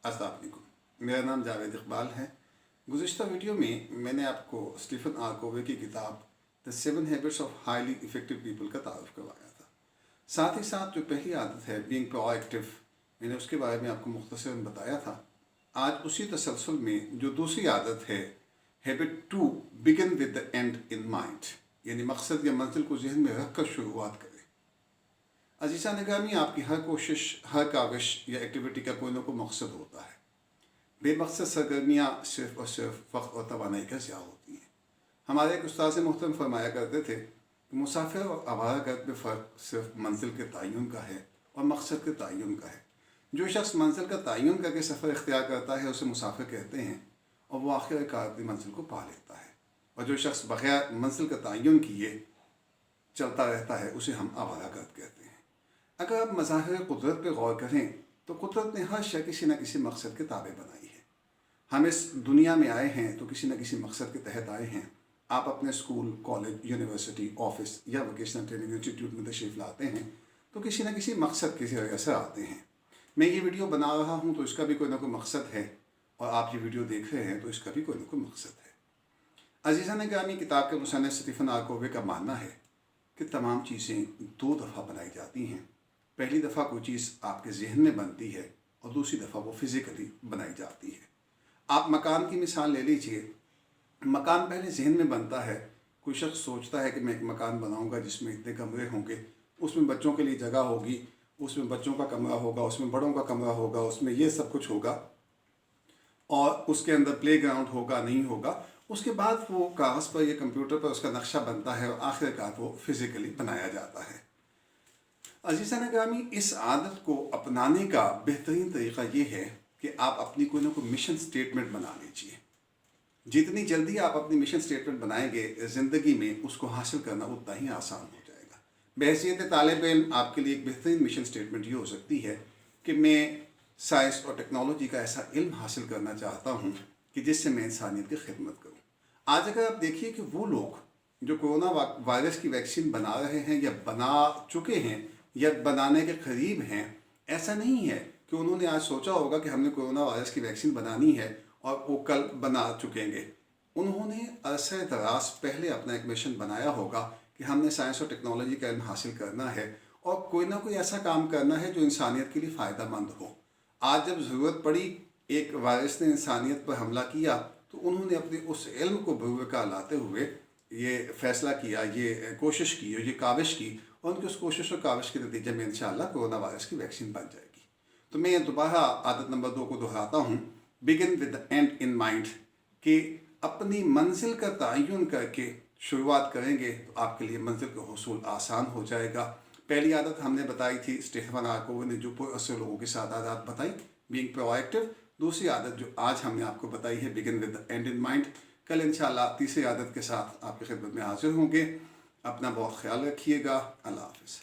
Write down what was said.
अस्सलाम वालेकुम। मेरा नाम जावेद इकबाल है। गुज़िश्ता वीडियो में मैंने आपको स्टीफन आर कोवे की किताब the 7 habits of highly effective people का तारुफ करवाया था। साथ ही साथ जो पहली आदत है बीइंग प्रोएक्टिव, मैंने उसके बारे में आपको मुख्तसरन बताया था। आज उसी तसलसल में जो दूसरी आदत है habit 2 begin with the and in mind, यानी मकसद या मंजिल को जहन में रख कर शुरुआत करें। अजीज़ा निगामी, आपकी हर कोशिश, हर काविश या एक्टिविटी का कोई ना कोई मकसद होता है। बेमकसद सरगर्मियाँ सिर्फ और सिर्फ वक्त और तवानाई का ज़िया होती हैं। हमारे एक उस्ताद मोहतरम फरमाया करते थे कि मुसाफिर और आवारागर्द में फ़र्क सिर्फ मंजिल के तयन का है और मकसद के तयन का है। जो शख्स मंजिल का तयन करके सफ़र इख्तियार करता है उसे मुसाफिर कहते हैं और वो आखिरकार अपनी मंजिल को पा लेता है। और जो शख्स बगैर मंजिल का तयन किए चलता रहता है उसे हम आवारागर्द कहते हैं। अगर आप मज़ाहिर कुदरत पर गौर करें तो कुदरत ने हर शय किसी न किसी मकसद के ताबे बनाई है। हम इस दुनिया में आए हैं तो किसी न किसी मकसद के तहत आए हैं। आप अपने स्कूल, कॉलेज, यूनिवर्सिटी, ऑफिस या वोकेशनल ट्रेनिंग इंस्टीट्यूट में तशरीफ़ लाते हैं तो किसी न किसी मकसद की वजह से आते हैं। मैं ये वीडियो बना रहा हूँ तो इसका भी कोई ना कोई मकसद है, और आप ये वीडियो देख रहे हैं तो इसका भी कोई ना कोई मकसद है। अज़ीज़ा निगामी, किताब के मुसन्निफ़ स्टीफन आर कोवे का मानना है कि तमाम चीज़ें 2 दफ़ा बनाई जाती हैं। पहली दफ़ा कोई चीज़ आपके जहन में बनती है और दूसरी दफ़ा वो फिज़िकली बनाई जाती है। आप मकान की मिसाल ले लीजिए। मकान पहले जहन में बनता है। कोई शख्स सोचता है कि मैं एक मकान बनाऊंगा जिसमें इतने कमरे होंगे, उसमें बच्चों के लिए जगह होगी, उसमें बच्चों का कमरा होगा, उसमें बड़ों का कमरा होगा, उसमें ये सब कुछ होगा और उसके अंदर प्ले ग्राउंड होगा, नहीं होगा। उसके बाद वो कागज़ पर या कंप्यूटर पर उसका नक्शा बनता है और आखिरकार वो फिज़िकली बनाया जाता है। अज़ीज़ा निगामी, इस आदत को अपनाने का बेहतरीन तरीक़ा ये है कि आप अपनी कोई ना कोई मिशन स्टेटमेंट बना लीजिए। जितनी जल्दी आप अपनी मिशन स्टेटमेंट बनाएंगे, ज़िंदगी में उसको हासिल करना उतना ही आसान हो जाएगा। बहैसियत तालिब इल्म आपके लिए एक बेहतरीन मिशन स्टेटमेंट ये हो सकती है कि मैं साइंस और टेक्नोलॉजी का ऐसा इल्म हासिल करना चाहता हूँ कि जिससे मैं इंसानियत की खिदमत करूँ। आज अगर आप देखिए कि वो लोग जो कोरोना वायरस की वैक्सीन बना रहे हैं या बना चुके हैं या बनाने के करीब हैं, ऐसा नहीं है कि उन्होंने आज सोचा होगा कि हमने कोरोना वायरस की वैक्सीन बनानी है और वो कल बना चुकेंगे। उन्होंने अरसे दराज पहले अपना एक मिशन बनाया होगा कि हमने साइंस और टेक्नोलॉजी का इल्म हासिल करना है और कोई ना कोई ऐसा काम करना है जो इंसानियत के लिए फ़ायदा मंद हो। आज जब ज़रूरत पड़ी, एक वायरस ने इंसानियत पर हमला किया, तो उन्होंने अपने उस इल्म को बरूका लाते हुए ये फ़ैसला किया, ये कोशिश की, ये काविश की, और उनकी उस कोशिश और काविश के नतीजे में इंशाअल्लाह कोरोना वायरस की वैक्सीन बन जाएगी। तो मैं दोबारा आदत नंबर 2 को दोहराता हूँ, begin with the and in mind, कि अपनी मंजिल का तयन करके शुरुआत करेंगे तो आपके लिए मंजिल का हुसूल आसान हो जाएगा। पहली आदत हमने बताई थी, स्टीफन आर कोवे ने जो पुरअसर लोगों के साथ आदत बताई, बीइंग प्रोएक्टिव। दूसरी आदत जो आज हमने आपको बताई है, begin with the and in mind. कल इंशाअल्लाह तीसरी आदत के साथ आपकी खिदमत में हाजिर होंगे। अपना बहुत ख्याल रखिएगा। अल्लाह हाफ़िज़।